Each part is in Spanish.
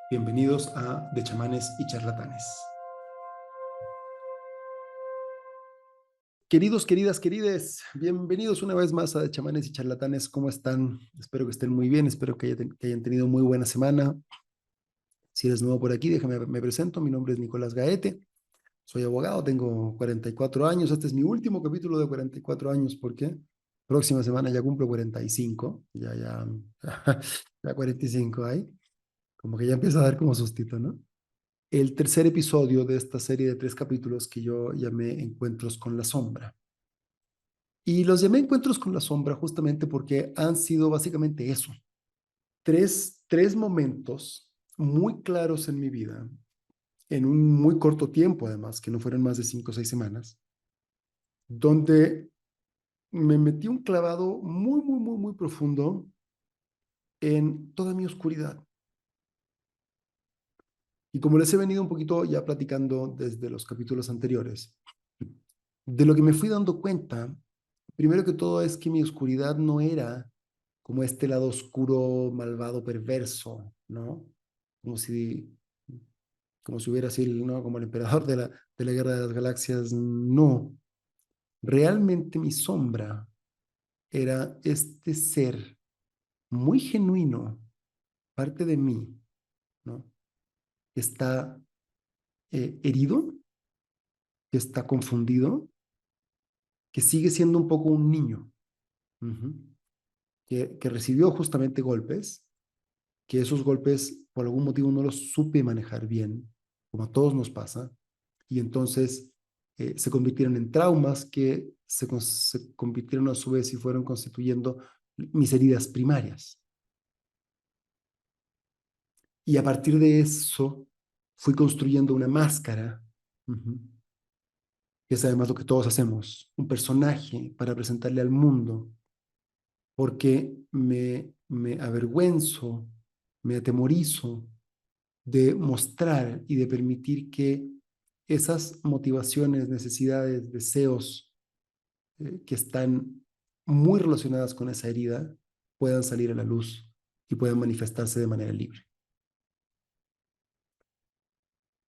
Bienvenidos a De Chamanes y Charlatanes. Queridos, queridas, querides, bienvenidos una vez más a De Chamanes y Charlatanes. ¿Cómo están? Espero que estén muy bien, espero que hayan tenido muy buena semana. Si eres nuevo por aquí, me presento. Mi nombre es Nicolás Gaete, soy abogado, tengo 44 años. Este es mi último capítulo de 44 años porque próxima semana ya cumplo 45, ya 45 hay. Como que ya empieza a dar como sustito, ¿no? El tercer episodio de esta serie de 3 capítulos que yo llamé Encuentros con la Sombra. Y los llamé Encuentros con la Sombra justamente porque han sido básicamente eso. Tres momentos muy claros en mi vida, en un muy corto tiempo además, que no fueron más de 5 o 6 semanas, donde me metí un clavado muy, muy, muy, muy profundo en toda mi oscuridad. Y como les he venido un poquito ya platicando desde los capítulos anteriores, de lo que me fui dando cuenta, primero que todo es que mi oscuridad no era como este lado oscuro, malvado, perverso, ¿no? Como si, como si hubiera sido, ¿no? Como el emperador de la Guerra de las Galaxias. No, realmente mi sombra era este ser muy genuino, parte de mí, ¿no? Que está herido, que está confundido, que sigue siendo un poco un niño, uh-huh, que recibió justamente golpes, que esos golpes por algún motivo no los supe manejar bien, como a todos nos pasa, y entonces se convirtieron en traumas que se convirtieron a su vez y fueron constituyendo mis heridas primarias. Y a partir de eso fui construyendo una máscara, uh-huh, que es además lo que todos hacemos, un personaje para presentarle al mundo, porque me avergüenzo, me atemorizo de mostrar y de permitir que esas motivaciones, necesidades, deseos que están muy relacionadas con esa herida puedan salir a la luz y puedan manifestarse de manera libre.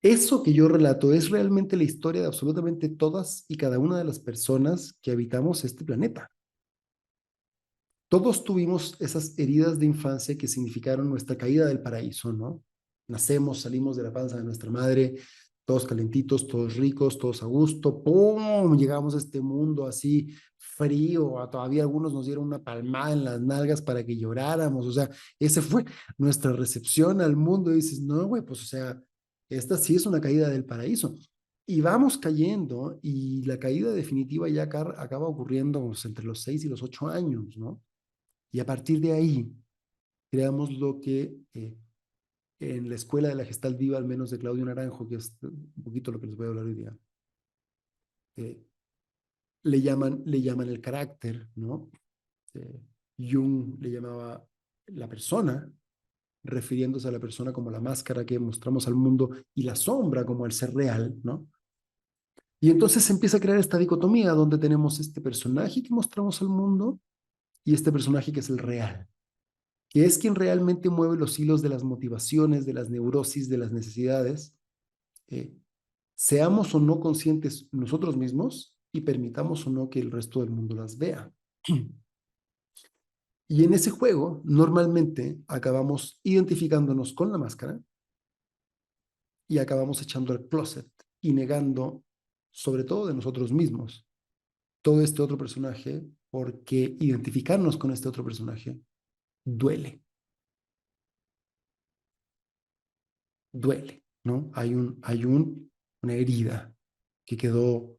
Eso que yo relato es realmente la historia de absolutamente todas y cada una de las personas que habitamos este planeta. Todos tuvimos esas heridas de infancia que significaron nuestra caída del paraíso, ¿no? Nacemos, salimos de la panza de nuestra madre, todos calentitos, todos ricos, todos a gusto, ¡pum! Llegamos a este mundo así frío, todavía algunos nos dieron una palmada en las nalgas para que lloráramos, o sea, esa fue nuestra recepción al mundo y dices, no, güey, pues o sea, esta sí es una caída del paraíso. Y vamos cayendo y la caída definitiva ya acaba ocurriendo pues, entre los 6 y los 8 años, ¿no? Y a partir de ahí creamos lo que en la escuela de la Gestalt Viva, al menos de Claudio Naranjo, que es un poquito lo que les voy a hablar hoy día, eh, le llaman el carácter, ¿no? Eh, Jung le llamaba la persona, refiriéndose a la persona como la máscara que mostramos al mundo y la sombra como el ser real, ¿no? Y entonces se empieza a crear esta dicotomía donde tenemos este personaje que mostramos al mundo y este personaje que es el real, que es quien realmente mueve los hilos de las motivaciones, de las neurosis, de las necesidades, eh, seamos o no conscientes nosotros mismos y permitamos o no que el resto del mundo las vea. Y en ese juego, normalmente acabamos identificándonos con la máscara y acabamos echando al closet y negando, sobre todo de nosotros mismos, todo este otro personaje, porque identificarnos con este otro personaje duele, duele, ¿no? Una herida que quedó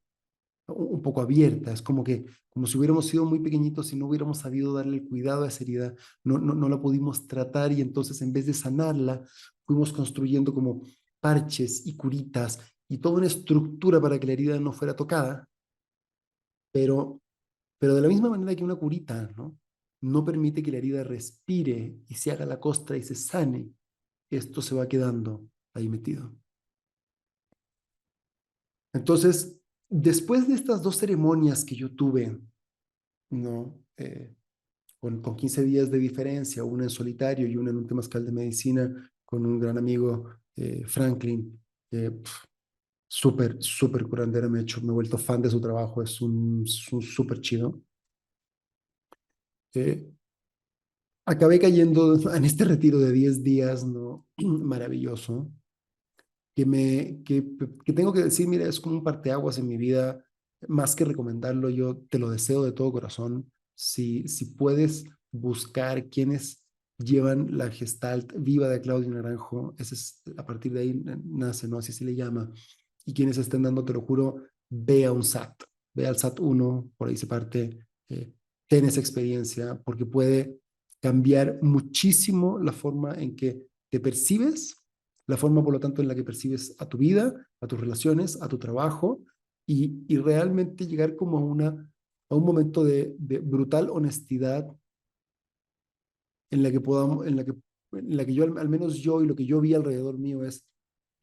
un poco abierta, es como si hubiéramos sido muy pequeñitos y no hubiéramos sabido darle el cuidado a esa herida, no la pudimos tratar y entonces en vez de sanarla, fuimos construyendo como parches y curitas y toda una estructura para que la herida no fuera tocada, pero, pero de la misma manera que una curita, ¿no? No permite que la herida respire y se haga la costra y se sane, esto se va quedando ahí metido. Entonces, después de estas 2 ceremonias que yo tuve, ¿no? Con 15 días de diferencia, una en solitario y una en un temazcal de medicina, con un gran amigo, Franklin, súper, súper curandero, me he vuelto fan de su trabajo, es un súper chido. Eh, Acabé cayendo en este retiro de 10 días, ¿no? Maravilloso, que tengo que decir, mira, es como un parteaguas en mi vida, más que recomendarlo, yo te lo deseo de todo corazón. Si puedes buscar quienes llevan la Gestalt viva de Claudio Naranjo, ese es, a partir de ahí nace, ¿no? Así se le llama. Y quienes estén dando, te lo juro, ve a un SAT, ve al SAT uno por ahí se parte, ten esa experiencia, porque puede cambiar muchísimo la forma en que te percibes, la forma, por lo tanto, en la que percibes a tu vida, a tus relaciones, a tu trabajo, y realmente llegar como a un momento de brutal honestidad en la que podamos, en la que yo, al menos yo y lo que yo vi alrededor mío es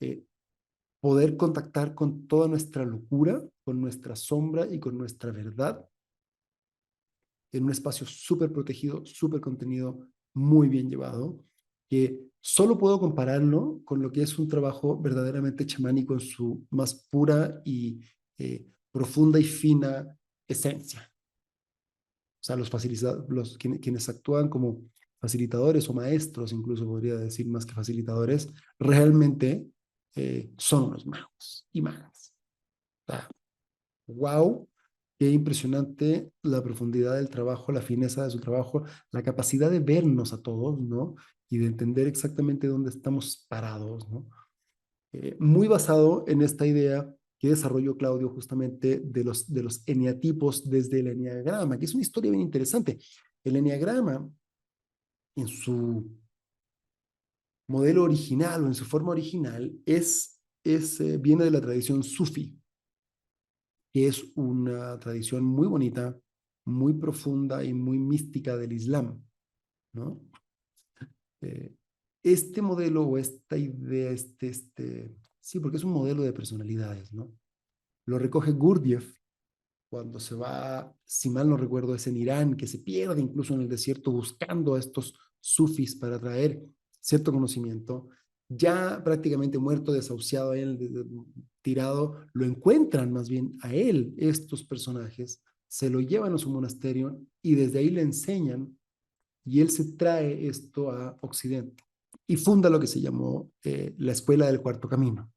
eh, poder contactar con toda nuestra locura, con nuestra sombra y con nuestra verdad en un espacio súper protegido, súper contenido, muy bien llevado, que solo puedo compararlo con lo que es un trabajo verdaderamente chamánico en su más pura y profunda y fina esencia. O sea, quienes actúan como facilitadores o maestros, incluso podría decir más que facilitadores, realmente son unos magos y magas. O sea, wow, qué impresionante la profundidad del trabajo, la fineza de su trabajo, la capacidad de vernos a todos, ¿no? Y de entender exactamente dónde estamos parados, ¿no? Muy basado en esta idea que desarrolló Claudio justamente de los eneatipos desde el eneagrama, que es una historia bien interesante. El eneagrama, en su modelo original o en su forma original, viene de la tradición sufi, que es una tradición muy bonita, muy profunda y muy mística del Islam, ¿no? Eh, este modelo o esta idea, sí, porque es un modelo de personalidades, ¿no? Lo recoge Gurdjieff cuando se va, si mal no recuerdo, es en Irán, que se pierde incluso en el desierto buscando a estos sufis para traer cierto conocimiento. Ya prácticamente muerto, desahuciado, tirado, lo encuentran más bien a él, estos personajes, se lo llevan a su monasterio y desde ahí le enseñan y él se trae esto a Occidente y funda lo que se llamó la Escuela del Cuarto Camino.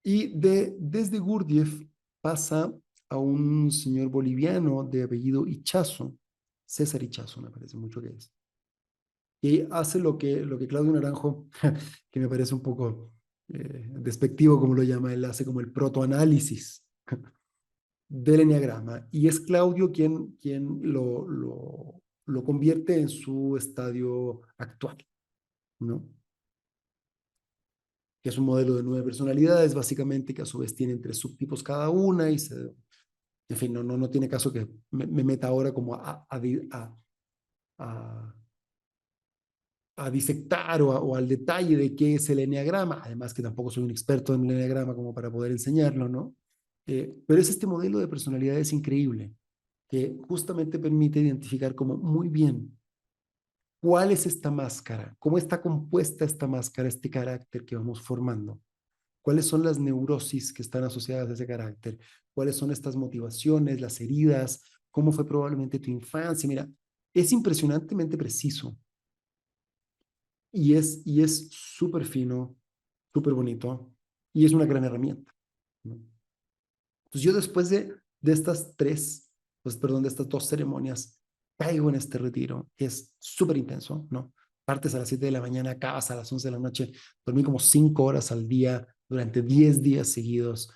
Y desde Gurdjieff pasa a un señor boliviano de apellido Ichazo, César Ichazo me parece mucho que es, y hace lo que Claudio Naranjo, que me parece un poco despectivo como lo llama, él hace como el protoanálisis del enneagrama, y es Claudio quien lo convierte en su estadio actual, ¿no? Que es un modelo de 9 personalidades, básicamente, que a su vez tienen 3 subtipos cada una, en fin, no tiene caso que me meta ahora como a, a disectar o al detalle de qué es el enneagrama, además que tampoco soy un experto en el enneagrama como para poder enseñarlo, ¿no? Pero es este modelo de personalidades increíble que justamente permite identificar como muy bien cuál es esta máscara, cómo está compuesta esta máscara, este carácter que vamos formando. ¿Cuáles son las neurosis que están asociadas a ese carácter? ¿Cuáles son estas motivaciones, las heridas? ¿Cómo fue probablemente tu infancia? Mira, es impresionantemente preciso y es súper fino, súper bonito y es una gran herramienta, ¿no? Entonces yo después de estas pues perdón, de estas 2 ceremonias, caigo en este retiro que es súper intenso, ¿no? Partes a las 7 de la mañana, acabas a las 11 de la noche, dormí como 5 horas al día durante 10 días seguidos,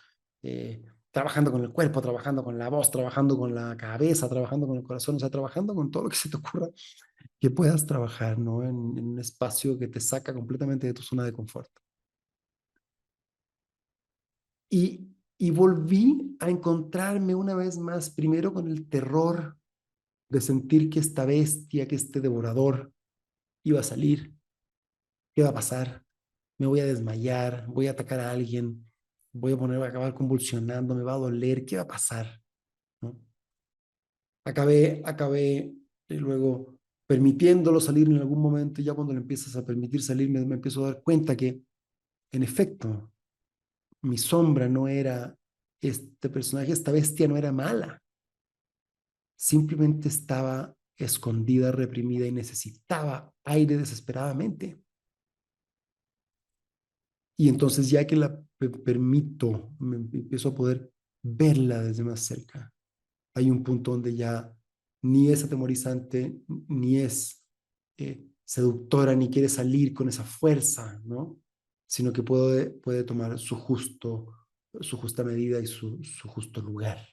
trabajando con el cuerpo, trabajando con la voz, trabajando con la cabeza, trabajando con el corazón, o sea, trabajando con todo lo que se te ocurra que puedas trabajar, ¿no? En un espacio que te saca completamente de tu zona de confort. Y volví a encontrarme una vez más, primero con el terror de sentir que esta bestia, que este devorador iba a salir. ¿Qué va a pasar? Me voy a desmayar, voy a atacar a alguien, voy a acabar convulsionando, me va a doler, ¿qué va a pasar? ¿No? Acabé luego permitiéndolo salir en algún momento, ya cuando le empiezas a permitir salir, me empiezo a dar cuenta que, en efecto, mi sombra no era este personaje, esta bestia no era mala, simplemente estaba escondida, reprimida y necesitaba aire desesperadamente. Y entonces ya que la permito, me empiezo a poder verla desde más cerca. Hay un punto donde ya ni es atemorizante, ni es seductora, ni quiere salir con esa fuerza, ¿no? Sino que puede tomar su justa medida y su justo lugar.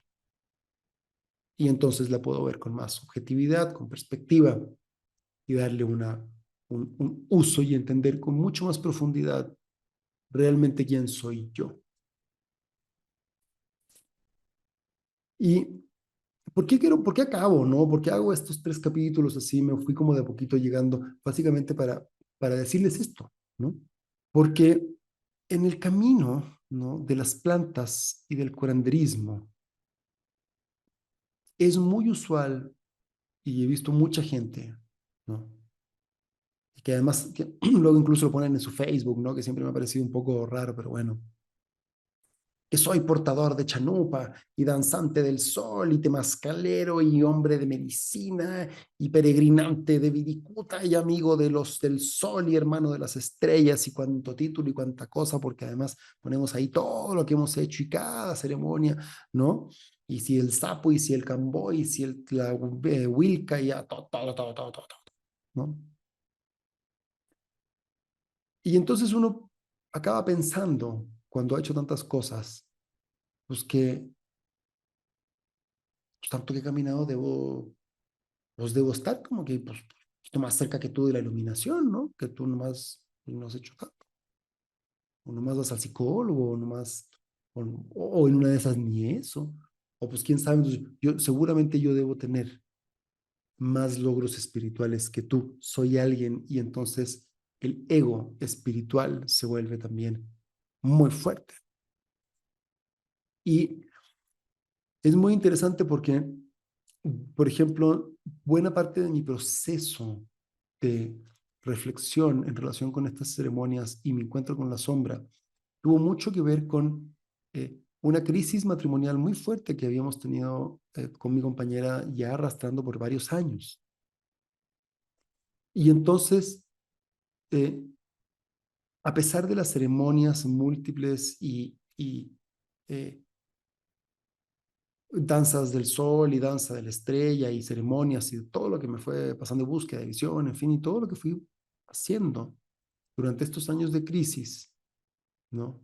Y entonces la puedo ver con más objetividad, con perspectiva y darle un uso y entender con mucho más profundidad realmente quién soy yo. Y por qué acabo, no? ¿Por qué hago estos 3 capítulos así? Me fui como de a poquito llegando, básicamente para decirles esto, ¿no? Porque en el camino, ¿no? De las plantas y del curanderismo, es muy usual, y he visto mucha gente, ¿no? Y que además, que luego incluso lo ponen en su Facebook, ¿no? Que siempre me ha parecido un poco raro, pero bueno, que soy portador de chanupa y danzante del sol y temascalero y hombre de medicina y peregrinante de Viricuta y amigo de los del sol y hermano de las estrellas y cuanto título y cuanta cosa, porque además ponemos ahí todo lo que hemos hecho y cada ceremonia, ¿no? Y si el sapo y si el camboy y si la Wilca y ya todo, ¿no? Y entonces uno acaba pensando, cuando ha hecho tantas cosas, pues que pues, tanto que he caminado, pues debo estar como que pues, un poquito más cerca que tú de la iluminación, ¿no? Que tú nomás pues, no has hecho tanto. O nomás vas al psicólogo, o nomás, o en una de esas ni eso. O pues quién sabe, entonces, seguramente yo debo tener más logros espirituales que tú. Soy alguien y entonces el ego espiritual se vuelve también muy fuerte. Y es muy interesante porque, por ejemplo, buena parte de mi proceso de reflexión en relación con estas ceremonias y mi encuentro con la sombra tuvo mucho que ver con una crisis matrimonial muy fuerte que habíamos tenido con mi compañera ya arrastrando por varios años. Y entonces, eh, a pesar de las ceremonias múltiples y danzas del sol y danza de la estrella y ceremonias y todo lo que me fue pasando, búsqueda de visión, en fin, y todo lo que fui haciendo durante estos años de crisis, ¿no?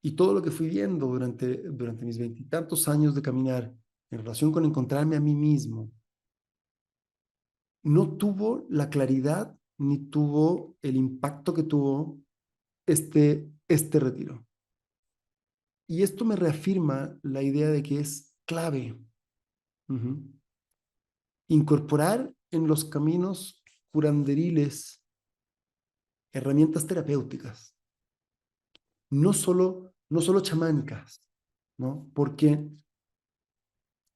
Y todo lo que fui viendo durante mis 20 y tantos años de caminar en relación con encontrarme a mí mismo, no tuvo la claridad ni tuvo el impacto que tuvo este retiro. Y esto me reafirma la idea de que es clave incorporar en los caminos curanderiles herramientas terapéuticas, no solo chamánicas, ¿no? Porque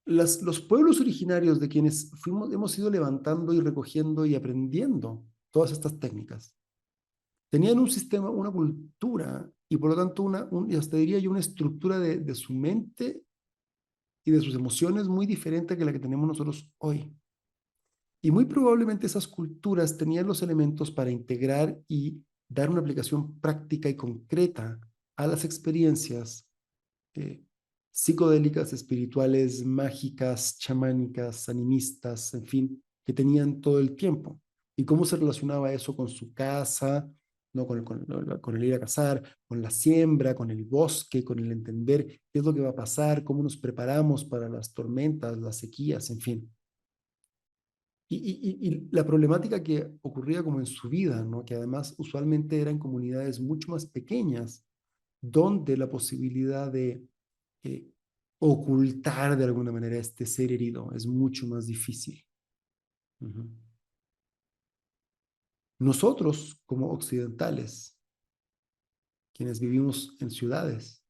los pueblos originarios de quienes hemos ido levantando y recogiendo y aprendiendo todas estas técnicas, tenían un sistema, una cultura y por lo tanto hasta diría yo, una estructura de su mente y de sus emociones muy diferente que la que tenemos nosotros hoy. Y muy probablemente esas culturas tenían los elementos para integrar y dar una aplicación práctica y concreta a las experiencias eh, psicodélicas, espirituales, mágicas, chamánicas, animistas, en fin, que tenían todo el tiempo. ¿Y cómo se relacionaba eso con su casa, ¿no? con el ir a cazar, con la siembra, con el bosque, con el entender qué es lo que va a pasar, cómo nos preparamos para las tormentas, las sequías, en fin? Y la problemática que ocurría como en su vida, ¿no? Que además usualmente eran comunidades mucho más pequeñas, donde la posibilidad de eh, ocultar de alguna manera este ser herido es mucho más difícil. Ujú. Nosotros, como occidentales, quienes vivimos en ciudades,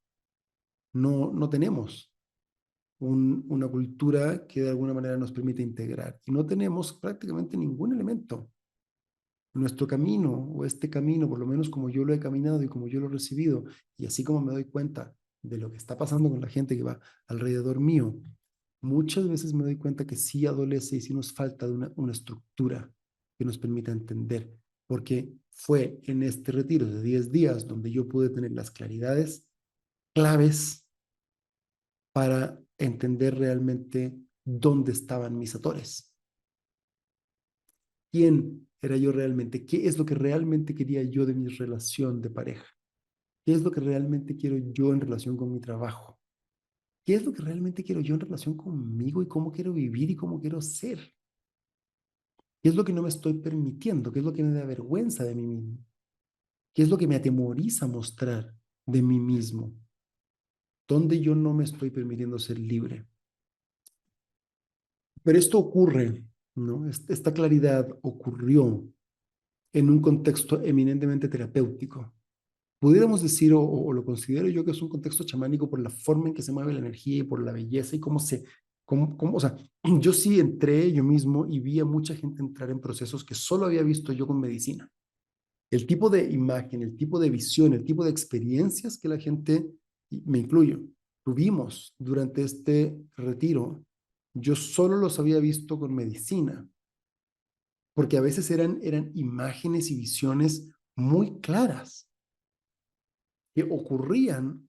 no tenemos una cultura que de alguna manera nos permite integrar. Y no tenemos prácticamente ningún elemento. Nuestro camino, o este camino, por lo menos como yo lo he caminado y como yo lo he recibido, y así como me doy cuenta de lo que está pasando con la gente que va alrededor mío, muchas veces me doy cuenta que sí adolece y sí nos falta de una estructura que nos permita entender, porque fue en este retiro de 10 días donde yo pude tener las claridades claves para entender realmente dónde estaban mis atores. ¿Quién era yo realmente? ¿Qué es lo que realmente quería yo de mi relación de pareja? ¿Qué es lo que realmente quiero yo en relación con mi trabajo? ¿Qué es lo que realmente quiero yo en relación conmigo y cómo quiero vivir y cómo quiero ser? ¿Qué es lo que no me estoy permitiendo? ¿Qué es lo que me da vergüenza de mí mismo? ¿Qué es lo que me atemoriza mostrar de mí mismo? ¿Dónde yo no me estoy permitiendo ser libre? Pero esto ocurre, ¿no? Esta claridad ocurrió en un contexto eminentemente terapéutico. Pudiéramos decir, o lo considero yo, que es un contexto chamánico por la forma en que se mueve la energía y por la belleza y o sea, yo sí entré yo mismo y vi a mucha gente entrar en procesos que solo había visto yo con medicina. El tipo de imagen, el tipo de visión, el tipo de experiencias que la gente, y me incluyo, tuvimos durante este retiro, yo solo los había visto con medicina, porque a veces eran imágenes y visiones muy claras que ocurrían,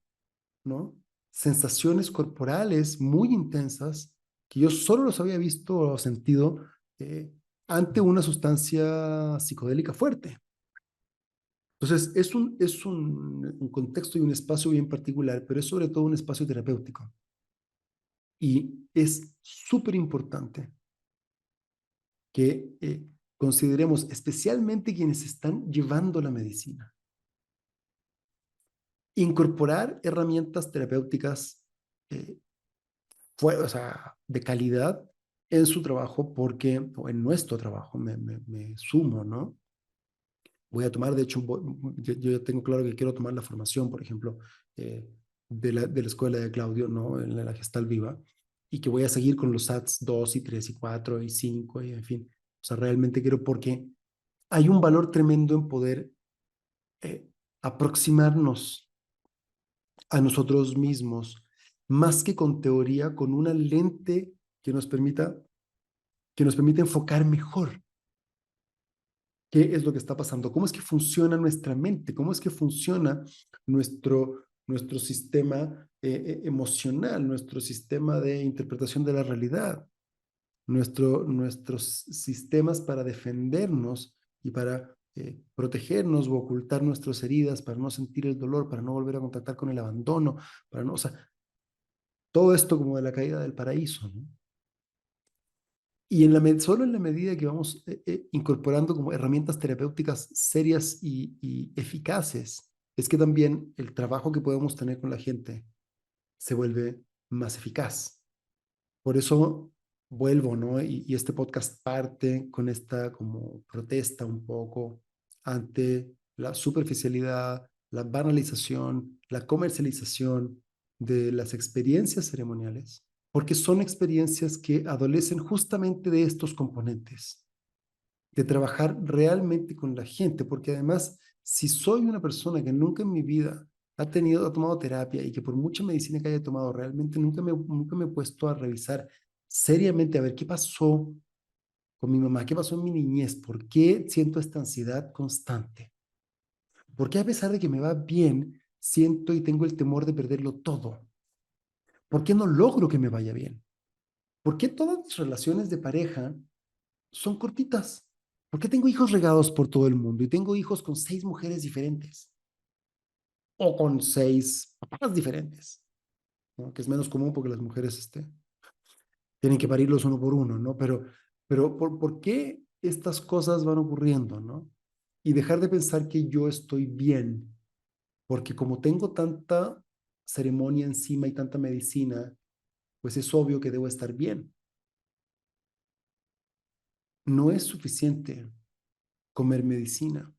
¿no? Sensaciones corporales muy intensas que yo solo los había visto o sentido ante una sustancia psicodélica fuerte. Entonces, es un contexto y un espacio bien particular, pero es sobre todo un espacio terapéutico. Y es súper importante que consideremos, especialmente quienes están llevando la medicina, incorporar herramientas terapéuticas eh, o sea, de calidad en su trabajo, porque, o en nuestro trabajo, me sumo, ¿no? Voy a tomar, de hecho, yo ya tengo claro que quiero tomar la formación, por ejemplo, de la escuela de Claudio, ¿no? En la Gestal Viva, y que voy a seguir con los SATs 2 y 3 y 4 y 5 y en fin. O sea, realmente quiero porque hay un valor tremendo en poder eh, aproximarnos a nosotros mismos, más que con teoría, con una lente que nos permita, que nos permita enfocar mejor qué es lo que está pasando, cómo es que funciona nuestra mente, cómo es que funciona nuestro sistema emocional, nuestro sistema de interpretación de la realidad, nuestros sistemas para defendernos y para protegernos o ocultar nuestras heridas, para no sentir el dolor, para no volver a contactar con el abandono, para no, o sea, todo esto como de la caída del paraíso, ¿no? Y solo en la medida que vamos incorporando como herramientas terapéuticas serias y eficaces, es que también el trabajo que podemos tener con la gente se vuelve más eficaz. Por eso vuelvo, ¿no? Y este podcast parte con esta como protesta un poco ante la superficialidad, la banalización, la comercialización de las experiencias ceremoniales, porque son experiencias que adolecen justamente de estos componentes, de trabajar realmente con la gente, porque además, si soy una persona que nunca en mi vida ha tomado terapia y que por mucha medicina que haya tomado, realmente nunca me he puesto a revisar seriamente a ver qué pasó con mi mamá, qué pasó en mi niñez, por qué siento esta ansiedad constante, por qué a pesar de que me va bien, siento y tengo el temor de perderlo todo, por qué no logro que me vaya bien, por qué todas mis relaciones de pareja son cortitas. ¿Por qué tengo hijos regados por todo el mundo y tengo hijos con 6 mujeres diferentes o con 6 papás diferentes? ¿No? Que es menos común porque las mujeres tienen que parirlos uno por uno, ¿no? Pero ¿por qué estas cosas van ocurriendo, ¿no? Y dejar de pensar que yo estoy bien, porque como tengo tanta ceremonia encima y tanta medicina, pues es obvio que debo estar bien. No es suficiente comer medicina.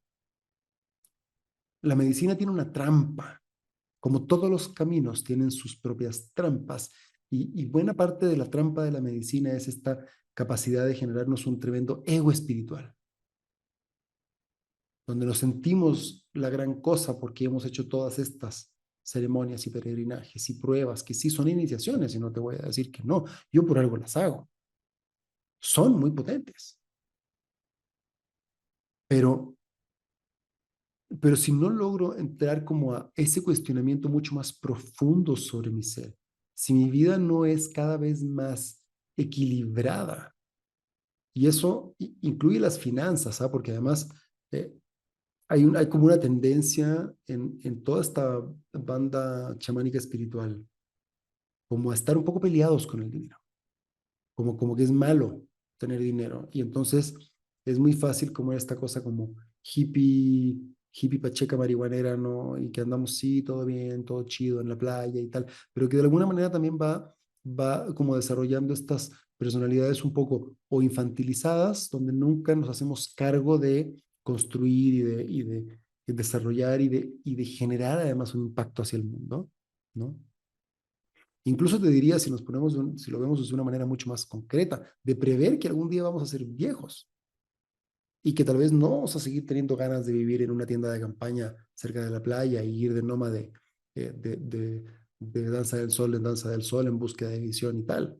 La medicina tiene una trampa, como todos los caminos tienen sus propias trampas, Y buena parte de la trampa de la medicina es esta capacidad de generarnos un tremendo ego espiritual, donde nos sentimos la gran cosa porque hemos hecho todas estas ceremonias y peregrinajes y pruebas que sí son iniciaciones, y no te voy a decir que no, yo por algo las hago, son muy potentes, pero, pero si no logro entrar como a ese cuestionamiento mucho más profundo sobre mi ser, si mi vida no es cada vez más equilibrada, y eso incluye las finanzas, ¿sabes? Porque además eh, hay como una tendencia en toda esta banda chamánica espiritual, como a estar un poco peleados con el dinero, como que es malo tener dinero. Y entonces es muy fácil como esta cosa como hippie, hippie pacheca marihuanera, ¿no? Y que andamos, sí, todo bien, todo chido en la playa y tal, pero que de alguna manera también va como desarrollando estas personalidades un poco o infantilizadas, donde nunca nos hacemos cargo de construir y desarrollar y de generar además un impacto hacia el mundo, ¿no? Incluso te diría, si nos ponemos, si lo vemos de una manera mucho más concreta, de prever que algún día vamos a ser viejos y que tal vez no vamos a seguir teniendo ganas de vivir en una tienda de campaña cerca de la playa y ir de nómade de danza del sol en danza del sol en búsqueda de visión y tal.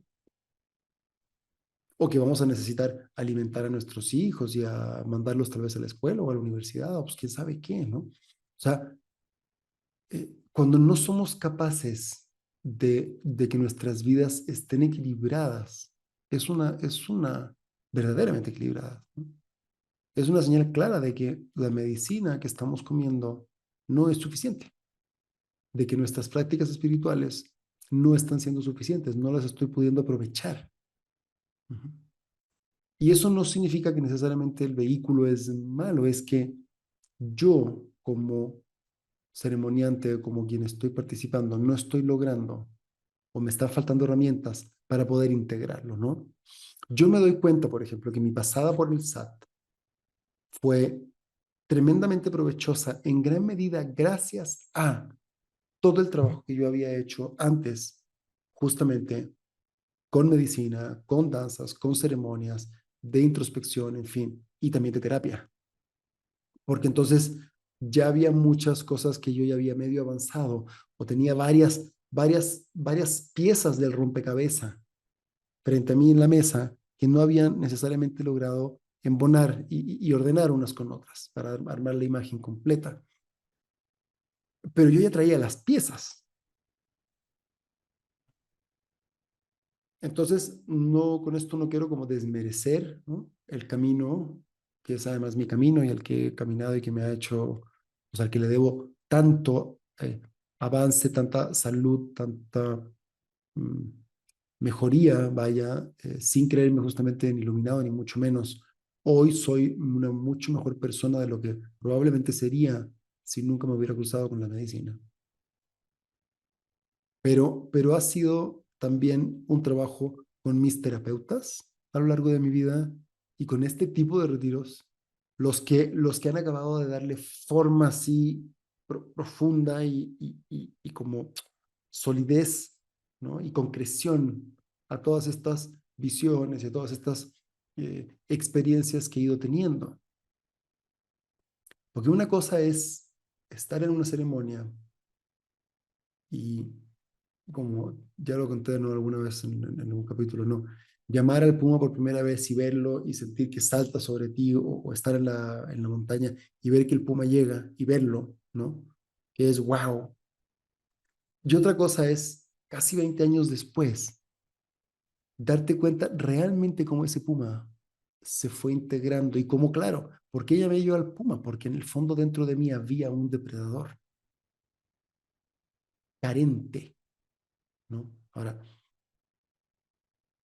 O que vamos a necesitar alimentar a nuestros hijos y a mandarlos tal vez a la escuela o a la universidad, o pues quién sabe qué, ¿no? O sea, cuando no somos capaces de que nuestras vidas estén equilibradas, es una verdaderamente equilibrada, ¿no? Es una señal clara de que la medicina que estamos comiendo no es suficiente, de que nuestras prácticas espirituales no están siendo suficientes, no las estoy pudiendo aprovechar. Uh-huh. Y eso no significa que necesariamente el vehículo es malo, es que yo como ceremoniante, como quien estoy participando, no estoy logrando o me están faltando herramientas para poder integrarlo, ¿no? Yo me doy cuenta, por ejemplo, que mi pasada por el SAT fue tremendamente provechosa en gran medida gracias a todo el trabajo que yo había hecho antes, justamente con medicina, con danzas, con ceremonias, de introspección, en fin, y también de terapia. Porque entonces ya había muchas cosas que yo ya había medio avanzado o tenía varias piezas del rompecabezas frente a mí en la mesa que no habían necesariamente logrado embonar y ordenar unas con otras para armar la imagen completa. Pero yo ya traía las piezas. Entonces, no, con esto no quiero como desmerecer, ¿no? El camino, que es además mi camino y el que he caminado y que me ha hecho, o sea, al que le debo tanto avance, tanta salud, tanta mm, mejoría, vaya, sin creerme justamente en iluminado, ni mucho menos. Hoy soy una mucho mejor persona de lo que probablemente sería si nunca me hubiera cruzado con la medicina. Pero ha sido también un trabajo con mis terapeutas a lo largo de mi vida y con este tipo de retiros, los que han acabado de darle forma así profunda y como solidez, ¿no? Y concreción a todas estas visiones y a todas estas experiencias que he ido teniendo. Porque una cosa es estar en una ceremonia y como ya lo conté, ¿no? Alguna vez en algún capítulo, ¿no? Llamar al puma por primera vez y verlo y sentir que salta sobre ti o estar en la montaña y ver que el puma llega y verlo, ¿no? Que es wow. Y otra cosa es, casi 20 años después, darte cuenta realmente cómo ese puma se fue integrando y cómo, claro, ¿por qué llamé yo al puma? Porque en el fondo dentro de mí había un depredador carente, ¿no? Ahora,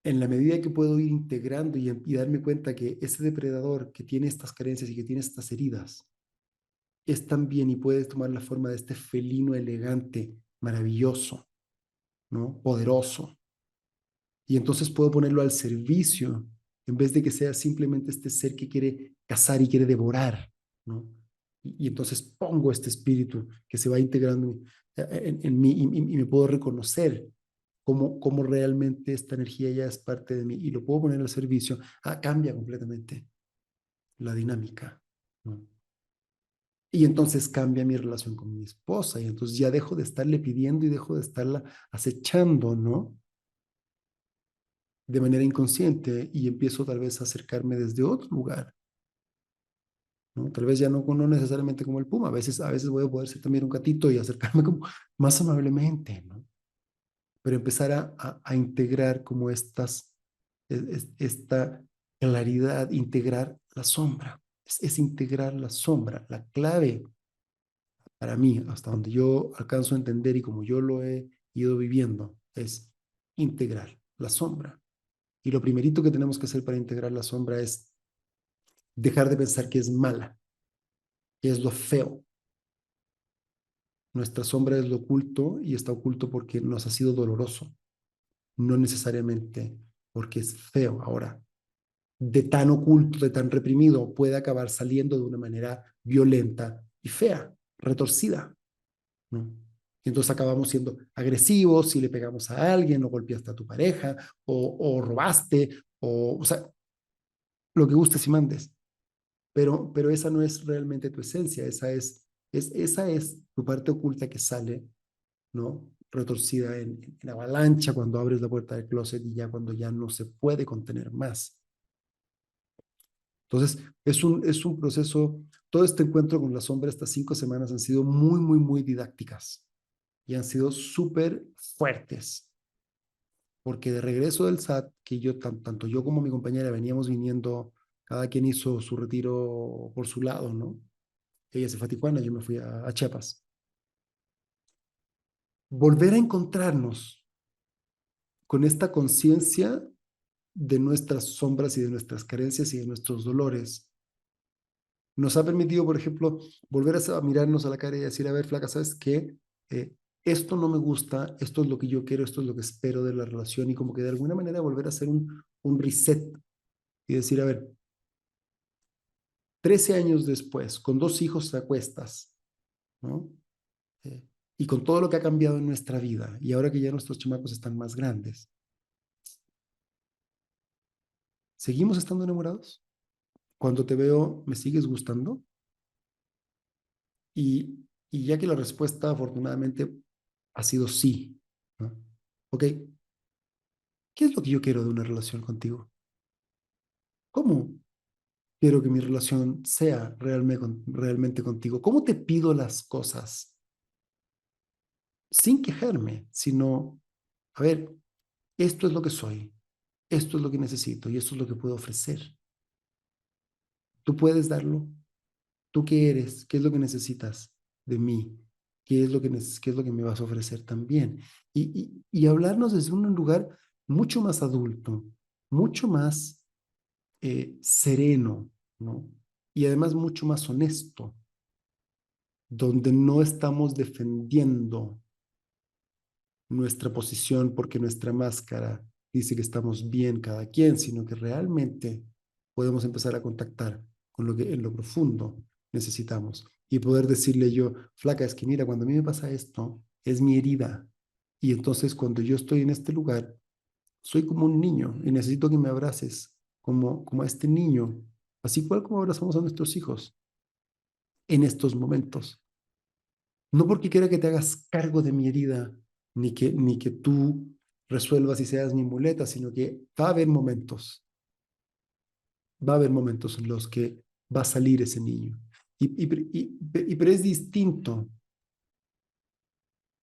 en la medida que puedo ir integrando y darme cuenta que ese depredador que tiene estas carencias y que tiene estas heridas es también y puede tomar la forma de este felino elegante, maravilloso, ¿no? Poderoso. Y entonces puedo ponerlo al servicio en vez de que sea simplemente este ser que quiere cazar y quiere devorar, ¿no? Y entonces pongo este espíritu que se va integrando en mí y me puedo reconocer cómo realmente esta energía ya es parte de mí y lo puedo poner al servicio, cambia completamente la dinámica, ¿no? Y entonces cambia mi relación con mi esposa y entonces ya dejo de estarle pidiendo y dejo de estarla acechando, ¿no? De manera inconsciente y empiezo tal vez a acercarme desde otro lugar, ¿no? Tal vez ya no necesariamente como el puma, a veces voy a poder ser también un gatito y acercarme como más amablemente, ¿no? Pero empezar a integrar como esta claridad, integrar la sombra, es integrar la sombra, la clave para mí, hasta donde yo alcanzo a entender y como yo lo he ido viviendo, es integrar la sombra. Y lo primerito que tenemos que hacer para integrar la sombra es dejar de pensar que es mala, que es lo feo. Nuestra sombra es lo oculto y está oculto porque nos ha sido doloroso, no necesariamente porque es feo. Ahora, de tan oculto, de tan reprimido, puede acabar saliendo de una manera violenta y fea, retorcida, ¿no? Y entonces acabamos siendo agresivos si le pegamos a alguien o golpeaste a tu pareja o robaste o sea, lo que gustes y mandes. Pero esa no es realmente tu esencia, esa es tu parte oculta que sale, ¿no? Retorcida en avalancha cuando abres la puerta del closet y ya cuando ya no se puede contener más. Entonces, es un proceso, todo este encuentro con la sombra, estas 5 semanas han sido muy, muy, muy didácticas y han sido súper fuertes, porque de regreso del SAT, que tanto yo como mi compañera veníamos viniendo, cada quien hizo su retiro por su lado, ¿no? Ella se fue a Tijuana, yo me fui a Chiapas. Volver a encontrarnos con esta conciencia de nuestras sombras y de nuestras carencias y de nuestros dolores nos ha permitido, por ejemplo, volver a mirarnos a la cara y decir, a ver, flaca, ¿sabes qué? Esto no me gusta, esto es lo que yo quiero, esto es lo que espero de la relación y como que de alguna manera volver a hacer un reset y decir, a ver, 13 años después, con 2 hijos a cuestas, ¿no? Eh, y con todo lo que ha cambiado en nuestra vida y ahora que ya nuestros chamacos están más grandes, ¿seguimos estando enamorados? Cuando te veo, ¿me sigues gustando? Y ya que la respuesta afortunadamente ha sido sí, ¿no? Ok, ¿qué es lo que yo quiero de una relación contigo? ¿Cómo quiero que mi relación sea realmente contigo? ¿Cómo te pido las cosas sin quejarme, sino, a ver, esto es lo que soy, esto es lo que necesito y esto es lo que puedo ofrecer? ¿Tú puedes darlo? ¿Tú qué eres? ¿Qué es lo que necesitas de mí? ¿Qué es lo que me vas a ofrecer también? Y hablarnos desde un lugar mucho más adulto, mucho más sereno, ¿no? Y además mucho más honesto, donde no estamos defendiendo nuestra posición porque nuestra máscara dice que estamos bien cada quien, sino que realmente podemos empezar a contactar con lo que en lo profundo necesitamos y poder decirle yo, flaca, es que mira, cuando a mí me pasa esto, es mi herida. Y entonces cuando yo estoy en este lugar, soy como un niño y necesito que me abraces como a este niño, así cual como abrazamos a nuestros hijos en estos momentos. No porque quiera que te hagas cargo de mi herida, ni que tú resuelvas y seas mi muleta, sino que va a haber momentos en los que va a salir ese niño. Pero es distinto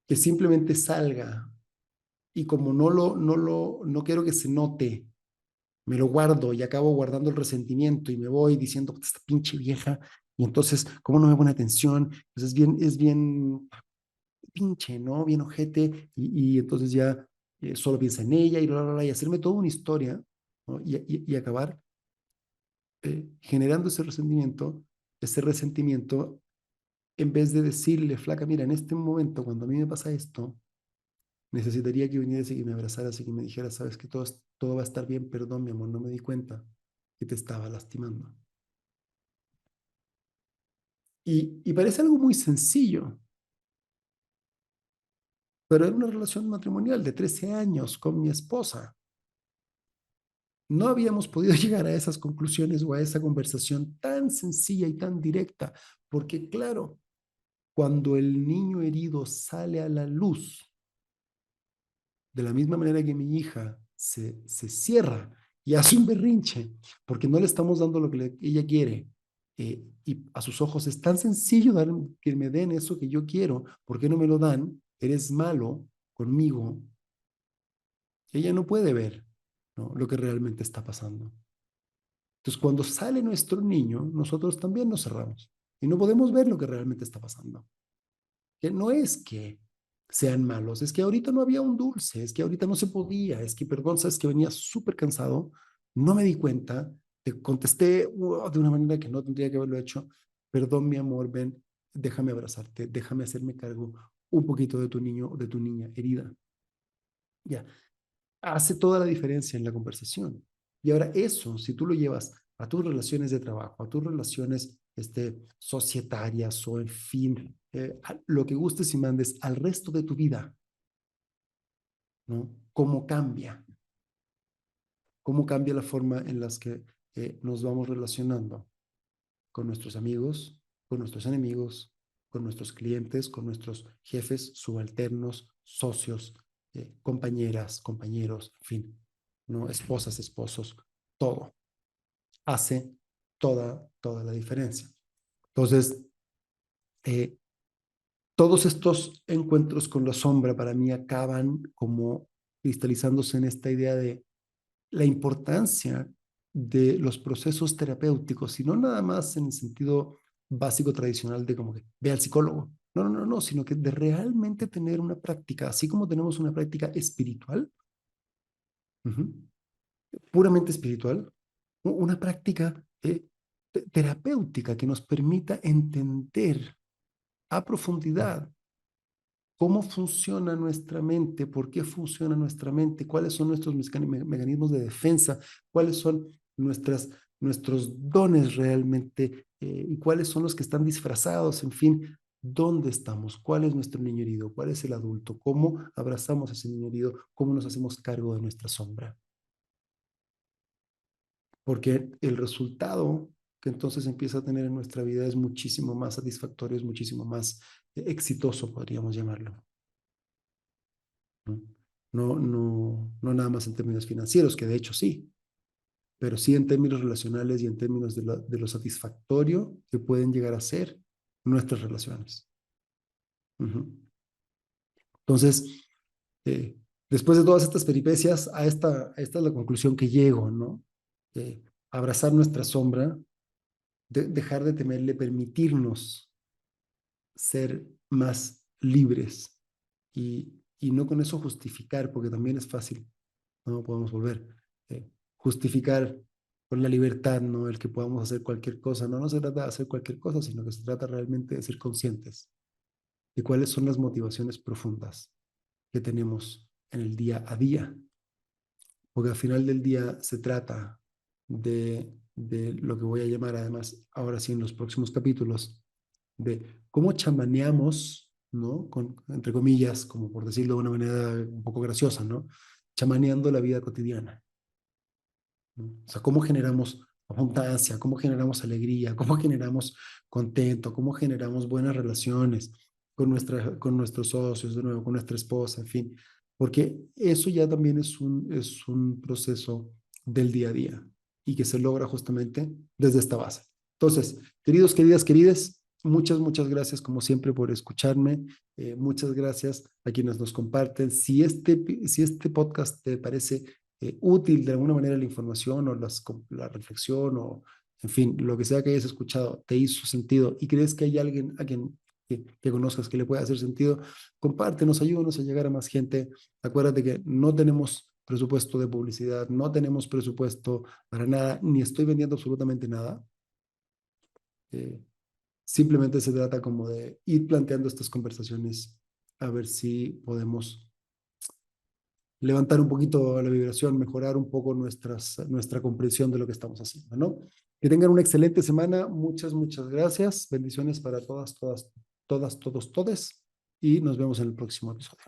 que simplemente salga y como no quiero que se note, me lo guardo y acabo guardando el resentimiento y me voy diciendo, esta pinche vieja, y entonces, ¿cómo no me pone atención? Pues es bien pinche, ¿no? Bien ojete, y entonces ya solo piensa en ella y bla, bla, bla, y hacerme toda una historia, ¿no? Y acabar generando ese resentimiento, en vez de decirle, flaca, mira, en este momento, cuando a mí me pasa esto, necesitaría que vinieras y que me abrazaras y que me dijeras, sabes que todo va a estar bien, perdón, mi amor, no me di cuenta que te estaba lastimando. Y parece algo muy sencillo, pero era una relación matrimonial de 13 años con mi esposa. No habíamos podido llegar a esas conclusiones o a esa conversación tan sencilla y tan directa, porque claro, cuando el niño herido sale a la luz, de la misma manera que mi hija se cierra y hace un berrinche, porque no le estamos dando lo que ella quiere, y a sus ojos es tan sencillo que me den eso que yo quiero, ¿por qué no me lo dan? Eres malo conmigo. Ella no puede ver, ¿no?, lo que realmente está pasando. Entonces, cuando sale nuestro niño, nosotros también nos cerramos y no podemos ver lo que realmente está pasando. Que no es que sean malos, es que ahorita no había un dulce, es que ahorita no se podía, es que, perdón, sabes que venía súper cansado, no me di cuenta, te contesté de una manera que no tendría que haberlo hecho, perdón, mi amor, ven, déjame abrazarte, déjame hacerme cargo un poquito de tu niño o de tu niña herida. Ya, hace toda la diferencia en la conversación. Y ahora eso, si tú lo llevas a tus relaciones de trabajo, a tus relaciones societarias o en fin, lo que gustes y mandes al resto de tu vida, ¿no? ¿Cómo cambia? ¿Cómo cambia la forma en las que nos vamos relacionando con nuestros amigos, con nuestros enemigos, con nuestros clientes, con nuestros jefes, subalternos, socios, compañeras, compañeros, en fin, ¿no? Esposas, esposos, todo hace toda la diferencia. Entonces, eh, todos estos encuentros con la sombra para mí acaban como cristalizándose en esta idea de la importancia de los procesos terapéuticos, y no nada más en el sentido básico tradicional de como que ve al psicólogo. No, no, no, no, sino que de realmente tener una práctica, así como tenemos una práctica espiritual, uh-huh, puramente espiritual, una práctica terapéutica que nos permita entender a profundidad cómo funciona nuestra mente, por qué funciona nuestra mente, cuáles son nuestros mecanismos de defensa, cuáles son nuestros dones realmente, y cuáles son los que están disfrazados, en fin, dónde estamos, cuál es nuestro niño herido, cuál es el adulto, cómo abrazamos a ese niño herido, cómo nos hacemos cargo de nuestra sombra. Porque el resultado que entonces empieza a tener en nuestra vida es muchísimo más satisfactorio, es muchísimo más exitoso, podríamos llamarlo. ¿No? No nada más en términos financieros, que de hecho sí, pero sí en términos relacionales y en términos de lo satisfactorio que pueden llegar a ser nuestras relaciones. Uh-huh. Entonces, después de todas estas peripecias, esta es la conclusión que llego, ¿no? Abrazar nuestra sombra, dejar de temerle, permitirnos ser más libres y no con eso justificar, porque también es fácil, no podemos volver. Justificar con la libertad, ¿no? El que podamos hacer cualquier cosa. No se trata de hacer cualquier cosa, sino que se trata realmente de ser conscientes de cuáles son las motivaciones profundas que tenemos en el día a día. Porque al final del día se trata de lo que voy a llamar, además, ahora sí en los próximos capítulos, de cómo chamaneamos, ¿no? Entre comillas, como por decirlo de una manera un poco graciosa, ¿no? Chamaneando la vida cotidiana, ¿no? O sea, cómo generamos abundancia, cómo generamos alegría, cómo generamos contento, cómo generamos buenas relaciones con nuestros socios, de nuevo, con nuestra esposa, en fin, porque eso ya también es un proceso del día a día y que se logra justamente desde esta base. Entonces, queridos, queridas, querides, muchas gracias como siempre por escucharme. Muchas gracias a quienes nos comparten. Si este podcast te parece útil de alguna manera, la información o la reflexión o, en fin, lo que sea que hayas escuchado, te hizo sentido y crees que hay alguien a quien que conozcas que le pueda hacer sentido, compártenos, ayúdanos a llegar a más gente. Acuérdate que no tenemos presupuesto de publicidad, no tenemos presupuesto para nada, ni estoy vendiendo absolutamente nada. Eh, Simplemente se trata como de ir planteando estas conversaciones a ver si podemos levantar un poquito la vibración, mejorar un poco nuestra comprensión de lo que estamos haciendo, ¿no? Que tengan una excelente semana. Muchas gracias. Bendiciones para todas, todos, todes. Y nos vemos en el próximo episodio.